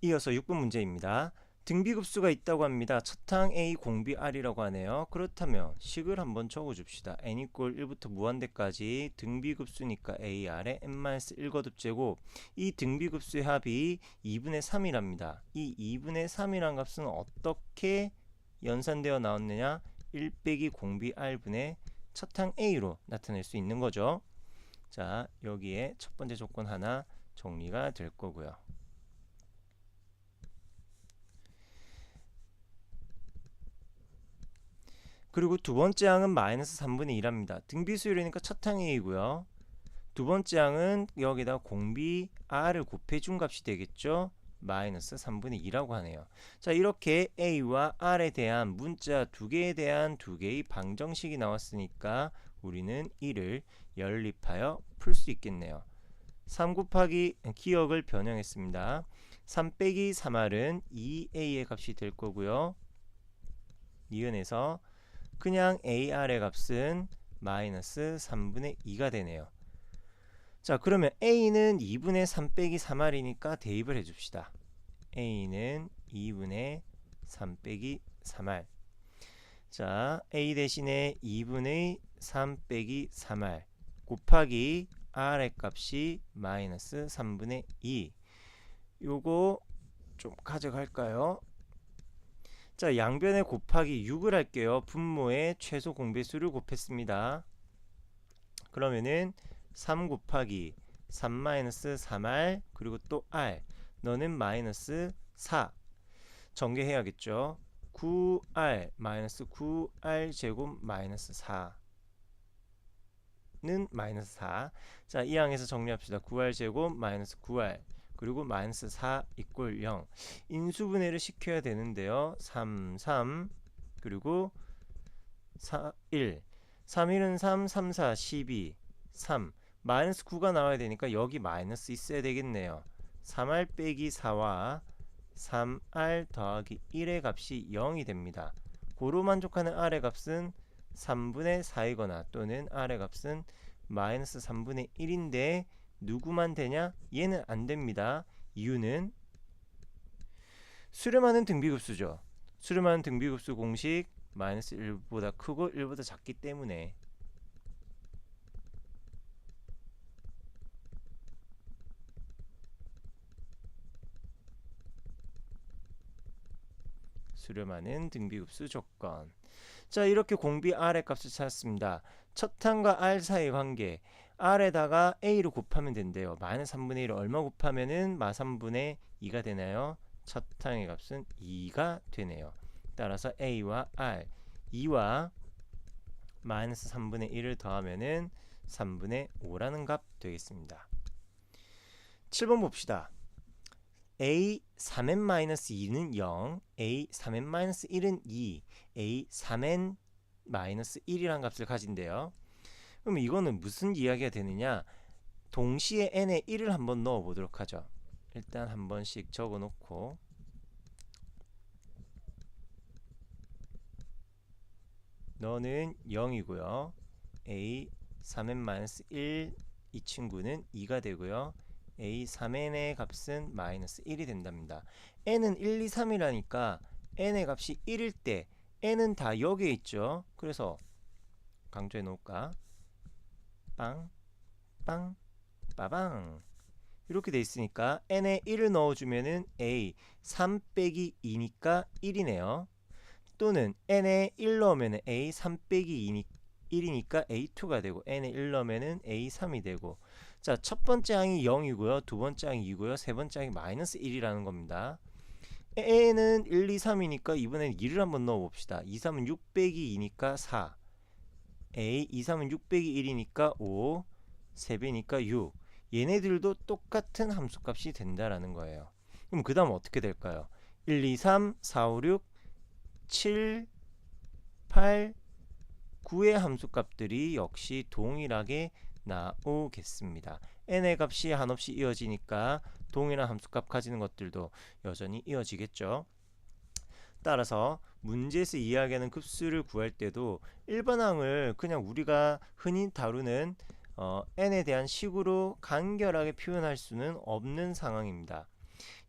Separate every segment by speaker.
Speaker 1: 이어서 6번 문제입니다. 등비급수가 있다고 합니다. 첫항 A 공비 R이라고 하네요. 그렇다면 식을 한번 적어줍시다. n 이퀄 1부터 무한대까지 등비급수니까 A R에 n-1 거듭제곱. 이 등비급수의 합이 2분의 3이랍니다. 이 2분의 3이란 값은 어떻게 연산되어 나왔느냐? 1 빼기 공비 R분의 첫항 A로 나타낼 수 있는 거죠. 자, 여기에 첫 번째 조건 하나 정리가 될 거고요. 그리고 두 번째 항은 마이너스 3분의 2랍니다. 등비수열이니까 첫 항 A고요. 두 번째 항은 여기다 공비 R을 곱해준 값이 되겠죠. 마이너스 3분의 2라고 하네요. 자, 이렇게 A와 R에 대한 문자 두 개에 대한 두 개의 방정식이 나왔으니까 우리는 이를 연립하여 풀 수 있겠네요. 3 곱하기 기억을 변형했습니다. 3 빼기 3R은 2A의 값이 될 거고요. 니은에서 그냥 AR의 값은 마이너스 3분의 2가 되네요. 자, 그러면 A는 2분의 3 빼기 3R이니까 대입을 해줍시다. A는 2분의 3 빼기 3R. 자, A 대신에 2분의 3 빼기 3R 곱하기 R의 값이 마이너스 3분의 2. 요거 좀 가져갈까요? 자, 양변에 곱하기 6을 할게요. 분모에 최소 공배수를 곱했습니다. 그러면은 3 곱하기 3 마이너스 3R 그리고 또 R 너는 마이너스 4 전개해야겠죠. 9R 마이너스 9R 제곱 마이너스 4는 마이너스 4. 자, 이 항에서 정리합시다. 9R 제곱 마이너스 9R 그리고 마이너스 4 이꼴 0. 인수분해를 시켜야 되는데요. 3, 3 그리고 4, 1. 3, 1은 3, 3, 4, 12, 3. 마이너스 9가 나와야 되니까 여기 마이너스 있어야 되겠네요. 3R 빼기 4와 3R 더하기 1의 값이 0이 됩니다. 고로 만족하는 R의 값은 3분의 4이거나 또는 R의 값은 마이너스 3분의 1인데 누구만 되냐? 얘는 안 됩니다. 이유는 수렴하는 등비급수죠. 수렴하는 등비급수 공식 마이너스 1보다 크고 1보다 작기 때문에 수렴하는 등비급수 조건. 자, 이렇게 공비 R의 값을 찾았습니다. 첫 항과 R 사이의 관계. R에다가 A를 곱하면 된대요. 마이너스 3분의 1을 얼마 곱하면은 마 3분의 2가 되나요? 첫 항의 값은 2가 되네요. 따라서 A와 R 2와 마이너스 3분의 1을 더하면은 3분의 5라는 값 되겠습니다. 7번 봅시다. A 3n-2는 0, A 3n-1은 2, A 3n-1이라는 값을 가진대요. 그럼 이거는 무슨 이야기가 되느냐? 동시에 n에 1을 한번 넣어 보도록 하죠. 일단 한 번씩 적어 놓고 너는 0이고요. A 3n-1 이 친구는 2가 되고요. A 3n의 값은 마이너스 1이 된답니다. n은 1, 2, 3이라니까 n의 값이 1일 때 n은 다 여기에 있죠. 그래서 강조해 놓을까? 빵, 빵, 빠방 이렇게 돼 있으니까 n에 1을 넣어주면은 a 3 빼기 2니까 1이네요. 또는 n에 1 넣으면 a 3 빼기 1이니까 a2가 되고 n에 1 넣으면 a3이 되고. 자, 첫 번째 항이 0이고요. 두 번째 항이 2고요. 세 번째 항이 마이너스 1이라는 겁니다. n은 1, 2, 3이니까 이번엔 2를 한번 넣어봅시다. 2, 3은 6 빼기 2니까 4 a 2, 3은 6 빼기 1이니까 5 3배니까 6. 얘네들도 똑같은 함수값이 된다라는 거예요. 그럼 그 다음 어떻게 될까요? 1, 2, 3, 4, 5, 6, 7, 8, 9의 함수값들이 역시 동일하게 나오겠습니다. n의 값이 한없이 이어지니까 동일한 함수값 가지는 것들도 여전히 이어지겠죠. 따라서 문제에서 이야기하는 급수를 구할 때도 일반항을 그냥 우리가 흔히 다루는 n에 대한 식으로 간결하게 표현할 수는 없는 상황입니다.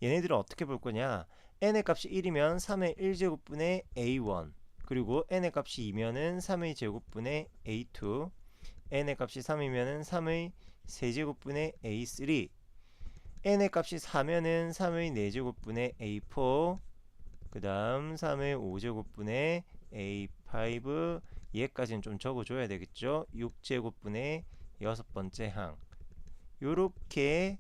Speaker 1: 얘네들을 어떻게 볼 거냐? n의 값이 1이면 3의 1제곱분의 a1, 그리고 n의 값이 2면은 3의 제곱분의 a2, n의 값이 3이면은 3의 세제곱분의 a3, n의 값이 4면은 3의 4제곱분의 a4, 그 다음 3의 5제곱분의 a5, 얘까지는 좀 적어줘야 되겠죠. 6제곱분의 여섯 번째 항. 요렇게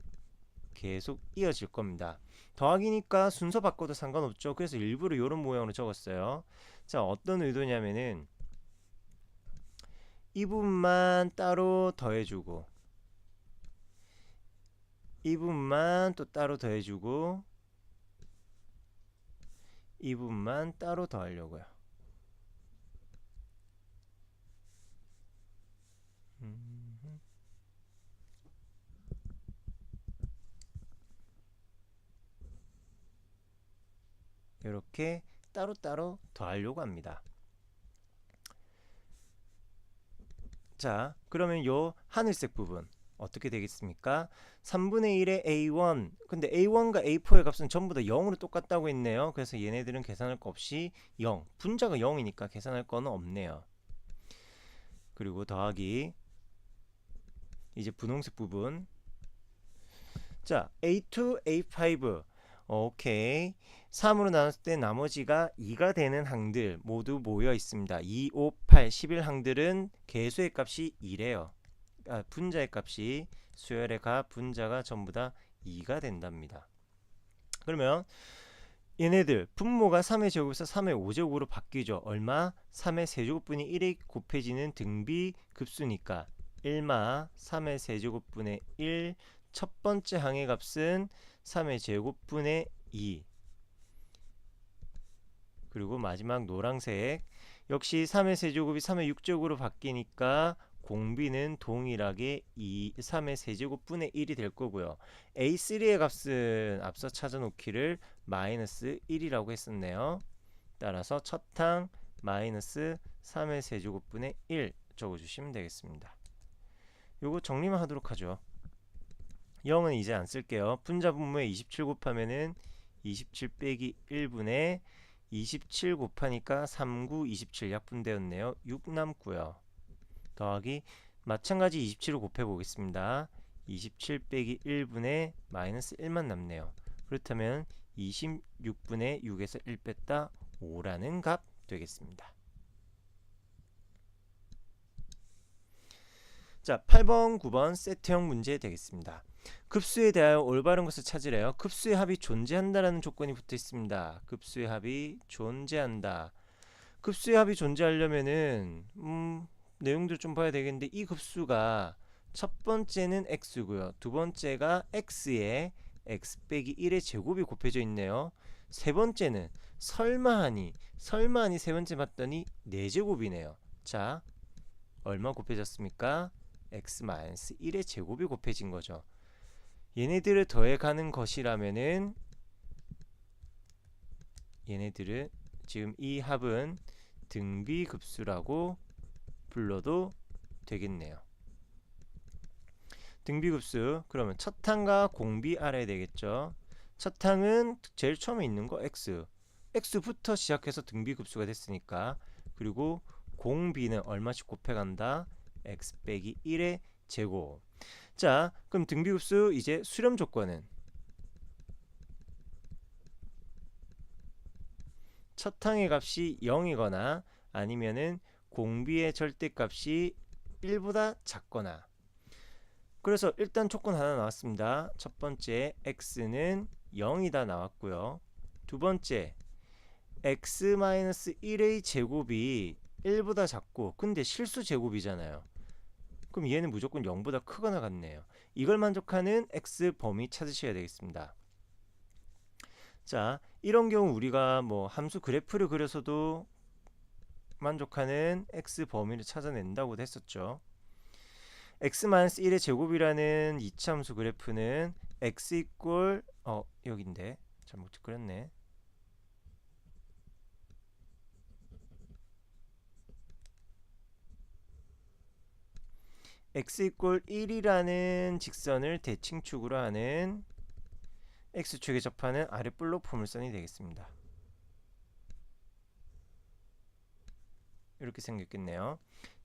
Speaker 1: 계속 이어질 겁니다. 더하기니까 순서 바꿔도 상관없죠. 그래서 일부러 이런 모양으로 적었어요. 자, 어떤 의도냐면은 이 부분만 따로 더해주고 이 부분만 또 따로 더해주고 이 부분만 따로 더하려고요. 이렇게 따로따로 더하려고 합니다. 자, 그러면 요 하늘색 부분 어떻게 되겠습니까? 3분의 1의 a1, 근데 a1과 a4의 값은 전부 다 0으로 똑같다고 했네요. 그래서 얘네들은 계산할 거 없이 0, 분자가 0이니까 계산할 거는 없네요. 그리고 더하기 이제 분홍색 부분. 자, a2, a5 오케이. 3으로 나눴을 때 나머지가 2가 되는 항들 모두 모여 있습니다. 2, 5, 8, 11항들은 개수의 값이 2래요. 분자의 값이 수열의 값, 분자가 전부 다 2가 된답니다. 그러면 얘네들 분모가 3의 제곱에서 3의 5제곱으로 바뀌죠. 얼마? 3의 세제곱분이 1에 곱해지는 등비급수니까 1마 3의 세제곱분의 1, 첫 번째 항의 값은 3의 제곱분의 2, 그리고 마지막 노란색 역시 3의 세제곱이 3의 6제곱으로 바뀌니까 공비는 동일하게 3의 세제곱분의 1이 될 거고요. A3의 값은 앞서 찾아놓기를 마이너스 1이라고 했었네요. 따라서 첫 항 마이너스 3의 세제곱분의 1 적어주시면 되겠습니다. 요거 정리만 하도록 하죠. 0은 이제 안 쓸게요. 분자 분모에 27 곱하면은 27 빼기 1분의 27 곱하니까 39, 27 약분되었네요. 6 남고요. 더하기 마찬가지 27을 곱해 보겠습니다. 27 빼기 1분의 마이너스 1만 남네요. 그렇다면 26분의 6에서 1 뺐다 5라는 값 되겠습니다. 자, 8번, 9번 세트형 문제 되겠습니다. 급수에 대하여 올바른 것을 찾으래요. 급수의 합이 존재한다라는 조건이 붙어 있습니다. 급수의 합이 존재한다. 급수의 합이 존재하려면은 내용들 좀 봐야 되겠는데 이 급수가 첫 번째는 x고요. 두 번째가 x에 x 빼기 1의 제곱이 곱해져 있네요. 세 번째는 설마하니 세 번째 봤더니 4제곱이네요. 자, 얼마 곱해졌습니까? x-1의 제곱이 곱해진 거죠. 얘네들을 더해가는 것이라면은 얘네들은 지금 이 합은 등비급수라고 불러도 되겠네요. 등비급수 그러면 첫 항과 공비 알아야 되겠죠. 첫 항은 제일 처음에 있는 거 x, x부터 시작해서 등비급수가 됐으니까, 그리고 공비는 얼마씩 곱해간다? x 빼기 1의 제곱. 자, 그럼 등비급수 이제 수렴 조건은 첫 항의 값이 0이거나 아니면은 공비의 절대값이 1보다 작거나. 그래서 일단 조건 하나 나왔습니다. 첫 번째 x는 0이다 나왔고요. 두 번째 x-1의 제곱이 1보다 작고 근데 실수 제곱이잖아요. 그럼 얘는 무조건 0보다 크거나 같네요. 이걸 만족하는 x 범위 찾으셔야 되겠습니다. 자, 이런 경우 우리가 뭐 함수 그래프를 그려서도 만족하는 x 범위를 찾아낸다고도 했었죠. x-1의 제곱이라는 이차함수 그래프는 x 이꼴 여기인데 잘못 그렸네. x 이꼴 1이라는 직선을 대칭축으로 하는 x축에 접하는 아랫블록 포물선이 되겠습니다. 이렇게 생겼겠네요.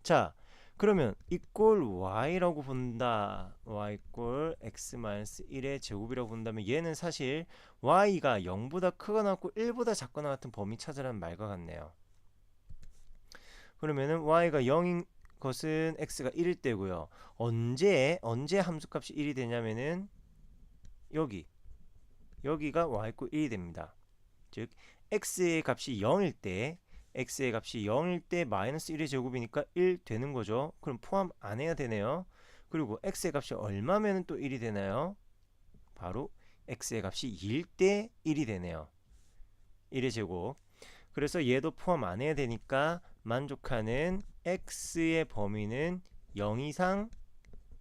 Speaker 1: 자, 그러면 이꼴 y라고 본다. y 꼴 x-1의 제곱이라고 본다면 얘는 사실 y가 0보다 크거나 같고 1보다 작거나 같은 범위 찾으라는 말과 같네요. 그러면은 y가 0인 것은 x가 1일 때고요. 언제 함수값이 1이 되냐면은 여기가 y꼴 1이 됩니다. 즉 x의 값이 0일 때 마이너스 1의 제곱이니까 1 되는 거죠. 그럼 포함 안 해야 되네요. 그리고 x의 값이 얼마면 또 1이 되나요? 바로 x의 값이 2일 때 1이 되네요. 1의 제곱. 그래서 얘도 포함 안 해야 되니까 만족하는 x의 범위는 0 이상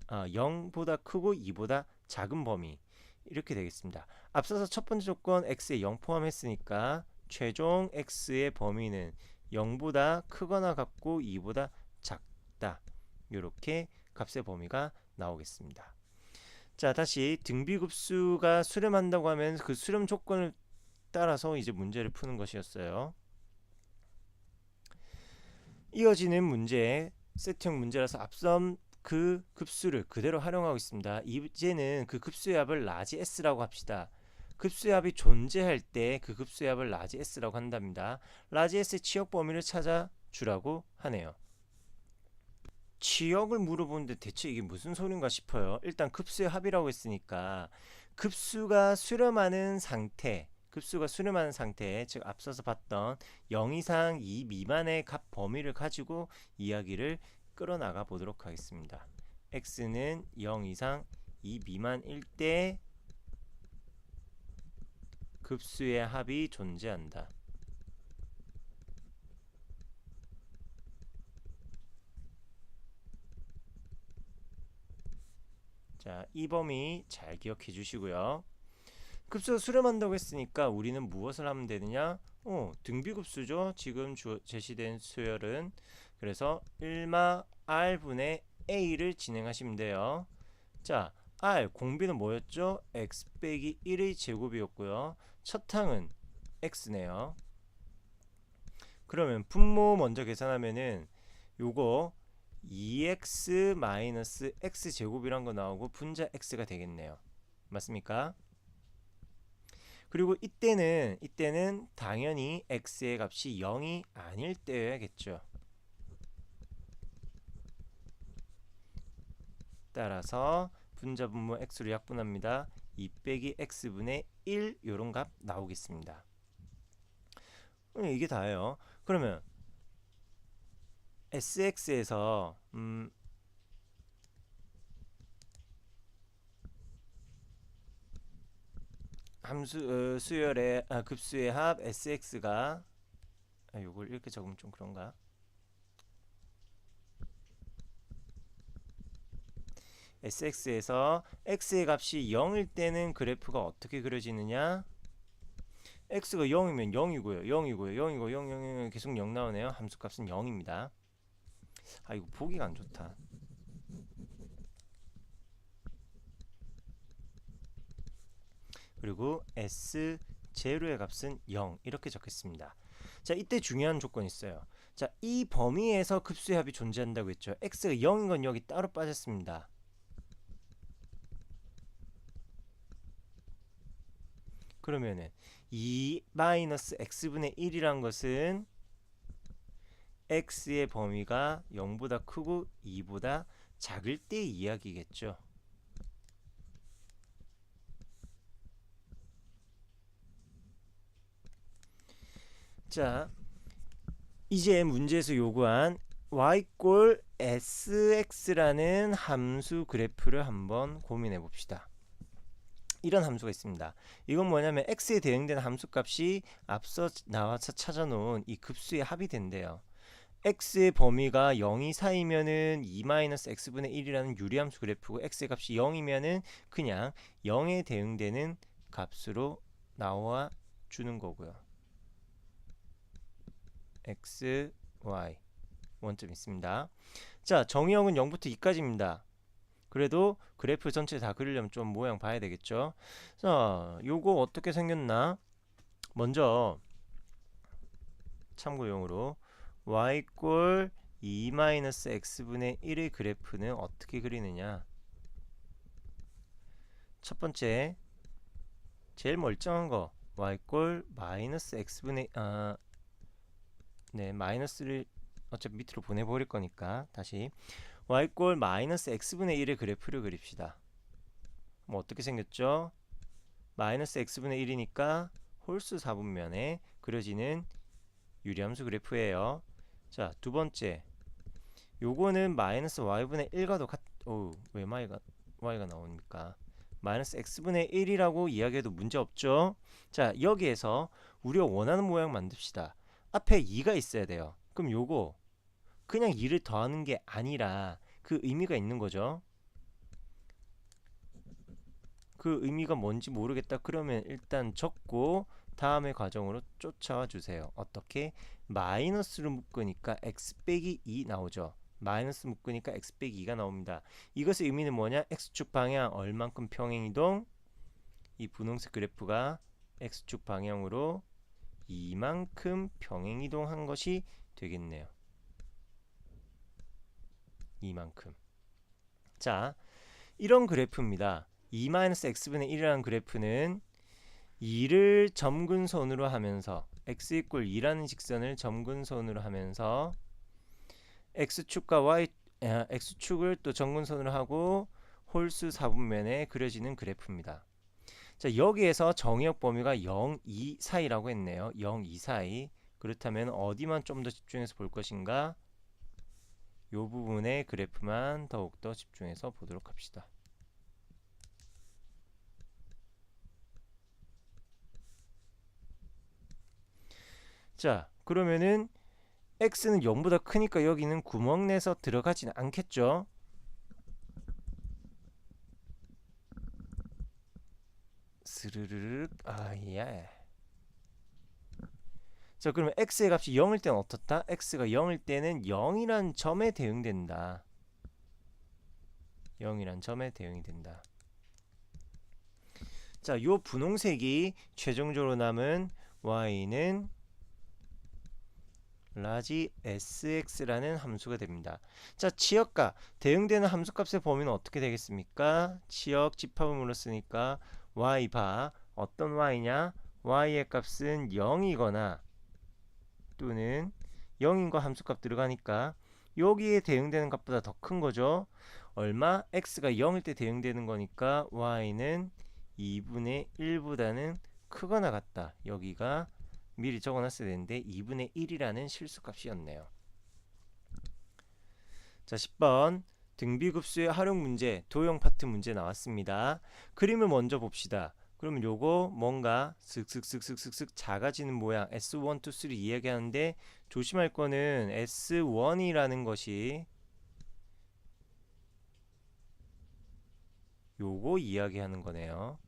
Speaker 1: 0보다 크고 2보다 작은 범위 이렇게 되겠습니다. 앞서서 첫 번째 조건 x에 0 포함했으니까 최종 x의 범위는 0보다 크거나 같고 2보다 작다. 이렇게 값의 범위가 나오겠습니다. 자, 다시 등비급수가 수렴한다고 하면 그 수렴 조건을 따라서 이제 문제를 푸는 것이었어요. 이어지는 문제, 세트형 문제라서 앞선 그 급수를 그대로 활용하고 있습니다. 이제는 그 급수의 합을 라지 S라고 합시다. 급수의 합이 존재할 때 그 급수의 합을 라지 S라고 한답니다. 라지 S의 치역 범위를 찾아주라고 하네요. 치역을 물어보는데 대체 이게 무슨 소린가 싶어요. 일단 급수의 합이라고 했으니까 급수가 수렴하는 상태, 즉 앞서서 봤던 0 이상 2 미만의 값 범위를 가지고 이야기를 끌어나가 보도록 하겠습니다. x는 0 이상 2 미만일 때 급수의 합이 존재한다. 자, 이 범위 잘 기억해 주시고요. 급수가 수렴한다고 했으니까 우리는 무엇을 하면 되느냐? 등비급수죠. 지금 제시된 수열은. 그래서 1마 r분의 a를 진행하시면 돼요. 자, r 공비는 뭐였죠? x 빼기 1의 제곱이었고요. 첫 항은 x네요. 그러면 분모 먼저 계산하면은 요거 2x 마이너스 x 제곱이란 거 나오고 분자 x가 되겠네요. 맞습니까? 그리고 이때는 당연히 x의 값이 0이 아닐 때여야겠죠. 따라서 분자 분모 x로 약분합니다. 2 빼기 x분의 1 요런 값 나오겠습니다. 이게 다예요. 그러면 sx에서 함수 수열의 급수의 합 sx가 요걸 이렇게 적으면 좀 그런가? sx에서 x의 값이 0일 때는 그래프가 어떻게 그려지느냐? x가 0이면 0이고요. 0이고 0 계속 0 나오네요. 함수값은 0입니다. 이거 보기가 안 좋다. 그리고 S0의 값은 0 이렇게 적겠습니다. 자, 이때 중요한 조건이 있어요. 자, 이 범위에서 급수의 합이 존재한다고 했죠. x가 0인 건 여기 따로 빠졌습니다. 그러면은 2-x분의 1이란 것은 x의 범위가 0보다 크고 2보다 작을 때 이야기겠죠. 자, 이제 문제에서 요구한 y꼴 sx라는 함수 그래프를 한번 고민해 봅시다. 이런 함수가 있습니다. 이건 뭐냐면 x에 대응되는 함수값이 앞서 나와서 찾아놓은 이 급수의 합이 된대요. x의 범위가 0이 4이면은 2-x분의 1이라는 유리함수 그래프고 x의 값이 0이면은 그냥 0에 대응되는 값으로 나와 주는 거고요. x, y 원점 있습니다. 자, 정의역은 0부터 2까지입니다. 그래도 그래프 전체 다 그리려면 좀 모양 봐야 되겠죠. 자, 요거 어떻게 생겼나? 먼저 참고용으로 y 꼴 2-x분의 1의 그래프는 어떻게 그리느냐. 첫 번째 제일 멀쩡한 거 y 꼴 마이너스 x분의 마이너스를 어차피 밑으로 보내버릴 거니까 다시 y 꼴 마이너스 x분의 1의 그래프를 그립시다. 뭐 어떻게 생겼죠? 마이너스 x분의 1이니까 홀수 4분면에 그려지는 유리함수 그래프예요. 자, 두 번째 요거는 마이너스 y분의 1과 왜 y가 나오니까 마이너스 x분의 1이라고 이야기해도 문제없죠. 자, 여기에서 우리가 원하는 모양 만듭시다. 앞에 2가 있어야 돼요. 그럼 요거 그냥 2를 더하는 게 아니라 그 의미가 있는 거죠. 그 의미가 뭔지 모르겠다 그러면 일단 적고 다음의 과정으로 쫓아와 주세요. 어떻게? 마이너스로 묶으니까 x 빼기 2 나오죠. 마이너스 묶으니까 x 빼기 2가 나옵니다. 이것의 의미는 뭐냐? x축 방향 얼만큼 평행이동? 이 분홍색 그래프가 x축 방향으로 이만큼 평행이동한 것이 되겠네요. 이만큼. 자, 이런 그래프입니다. 2-x분의 1이라는 그래프는 2를 점근선으로 하면서 x 이꼴 2라는 직선을 점근선으로 하면서 x축과 x축을 또 점근선으로 하고 홀수 4분면에 그려지는 그래프입니다. 자, 여기에서 정의역 범위가 0, 2 사이라고 했네요. 0, 2 사이. 그렇다면 어디만 좀 더 집중해서 볼 것인가? 이 부분의 그래프만 더욱더 집중해서 보도록 합시다. 자, 그러면은 x는 0보다 크니까 여기는 구멍 내서 들어가지는 않겠죠? 스르르륵 예. 자, 그러면 x의 값이 0일 때는 어떻다? x가 0일 때는 0이란 점에 대응된다. 0이란 점에 대응이 된다. 자, 요 분홍색이 최종적으로 남은 y는 라지 sx라는 함수가 됩니다. 자, 치역과 대응되는 함수값의 범위는 어떻게 되겠습니까? 치역 집합을 물었으니까 y 바 어떤 y냐? y의 값은 0이거나 또는 0인 거 함수값 들어가니까 여기에 대응되는 값보다 더 큰 거죠. 얼마? x가 0일 때 대응되는 거니까 y는 2분의 1보다는 크거나 같다. 여기가 미리 적어놨어야 되는데 2분의 1이라는 실수값이었네요. 자, 10번 등비급수의 활용 문제, 도형 파트 문제 나왔습니다. 그림을 먼저 봅시다. 그러면 요거 뭔가 슥슥슥슥슥 작아지는 모양 S1, 2, 3 이야기하는데 조심할 거는 S1이라는 것이 요거 이야기하는 거네요.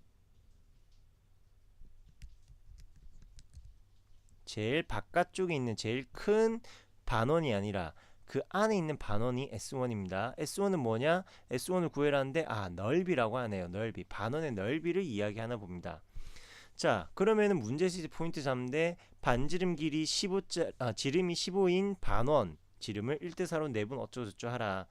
Speaker 1: 제일 바깥쪽에 있는 제일 큰 반원이 아니라 그 안에 있는 반원이 S1입니다. S1은 뭐냐? S1을 구해라는데 넓이라고 하네요. 넓이. 반원의 넓이를 이야기하나 봅니다. 자, 그러면은 문제지 포인트 잡는데 반지름 길이 15짜 지름이 15인 반원 지름을 1대4로 내분 어쩌고저쩌고 하라.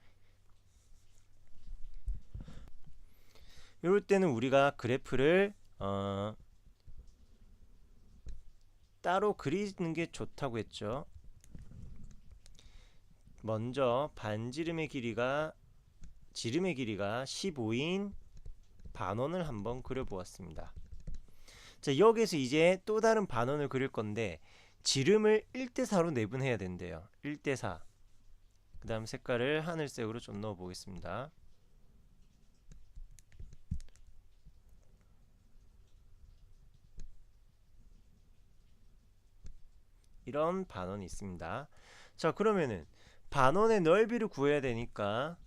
Speaker 1: 이럴 때는 우리가 그래프를 따로 그리는 게 좋다고 했죠. 먼저 반지름의 길이가 지름의 길이가 15인 반원을 한번 그려보았습니다. 자, 여기서 이제 또 다른 반원을 그릴 건데 지름을 1대4로 내분해야 된대요. 1대4. 그 다음 색깔을 하늘색으로 좀 넣어 보겠습니다. 이런 반원이 있습니다. 자, 그러면은 반원의 넓이를 구해야 되니까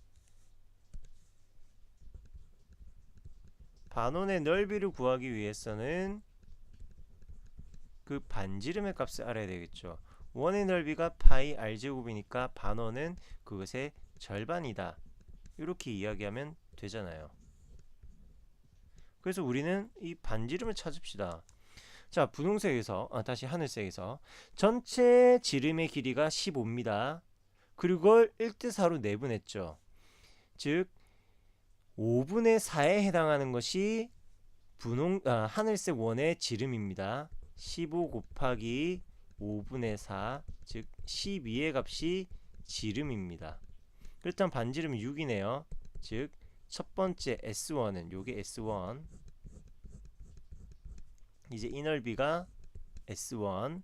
Speaker 1: 반원의 넓이를 구하기 위해서는 그 반지름의 값을 알아야 되겠죠. 원의 넓이가 파이 r제곱이니까 반원은 그것의 절반이다. 이렇게 이야기하면 되잖아요. 그래서 우리는 이 반지름을 찾읍시다. 자, 분홍색에서 다시 하늘색에서 전체 지름의 길이가 15입니다. 그리고 그걸 1대4로 내분했죠. 즉 5분의 4에 해당하는 것이 하늘색 원의 지름입니다. 15 곱하기 5분의 4, 즉 12의 값이 지름입니다. 그렇다면 반지름은 6이네요. 즉 첫 번째 S1은 요게 S1, 이제 이 넓이가 S1,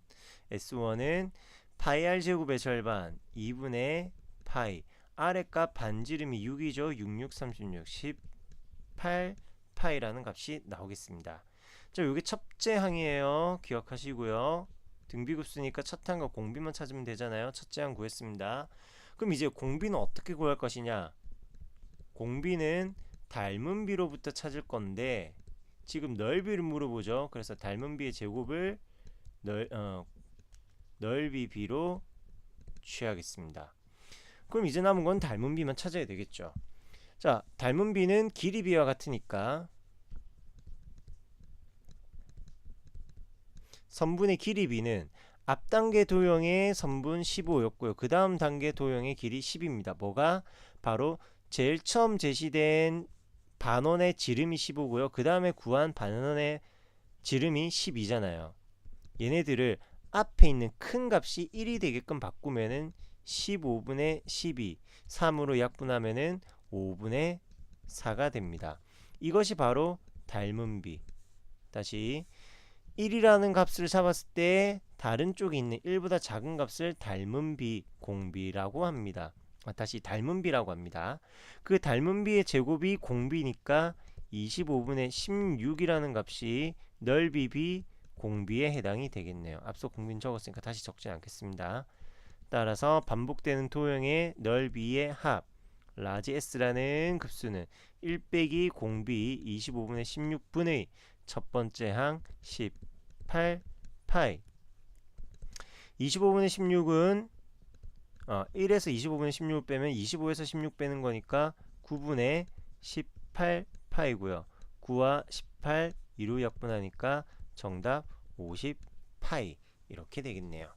Speaker 1: S1은 파이 R 제곱의 절반 2분의 파이, 아래값 반지름이 6이죠. 6636, 18 파이라는 값이 나오겠습니다. 자, 요게 첫째 항이에요. 기억하시고요. 등비급수니까 첫 항과 공비만 찾으면 되잖아요. 첫째 항 구했습니다. 그럼 이제 공비는 어떻게 구할 것이냐? 공비는 닮은 비로부터 찾을 건데 지금 넓이를 물어보죠. 그래서 닮은 비의 제곱을 넓이 b로 취하겠습니다. 그럼 이제 남은 건 닮은 비만 찾아야 되겠죠. 자, 닮은 비는 길이 비와 같으니까 선분의 길이 b는 앞 단계 도형의 선분 15였고요. 그 다음 단계 도형의 길이 10입니다. 뭐가? 바로 제일 처음 제시된 반원의 지름이 15고요. 그 다음에 구한 반원의 지름이 12잖아요. 얘네들을 앞에 있는 큰 값이 1이 되게끔 바꾸면은 15분의 12, 3으로 약분하면은 5분의 4가 됩니다. 이것이 바로 닮은 비. 다시 1이라는 값을 잡았을 때 다른 쪽에 있는 1보다 작은 값을 닮은 비, 공비라고 합니다. 다시 닮은 비라고 합니다. 그 닮은 비의 제곱이 공비니까 25분의 16이라는 값이 넓이 b 공비에 해당이 되겠네요. 앞서 공비는 적었으니까 다시 적지 않겠습니다. 따라서 반복되는 도형의 넓이의 합 라지 S라는 급수는 1 빼기 공비 25분의 16분의 첫 번째 항 18 파이. 25분의 16은 1에서 25분의 16을 빼면 25에서 16 빼는 거니까 9분의 18 파이고요. 9와 18 2로 약분하니까 정답 50 파이 이렇게 되겠네요.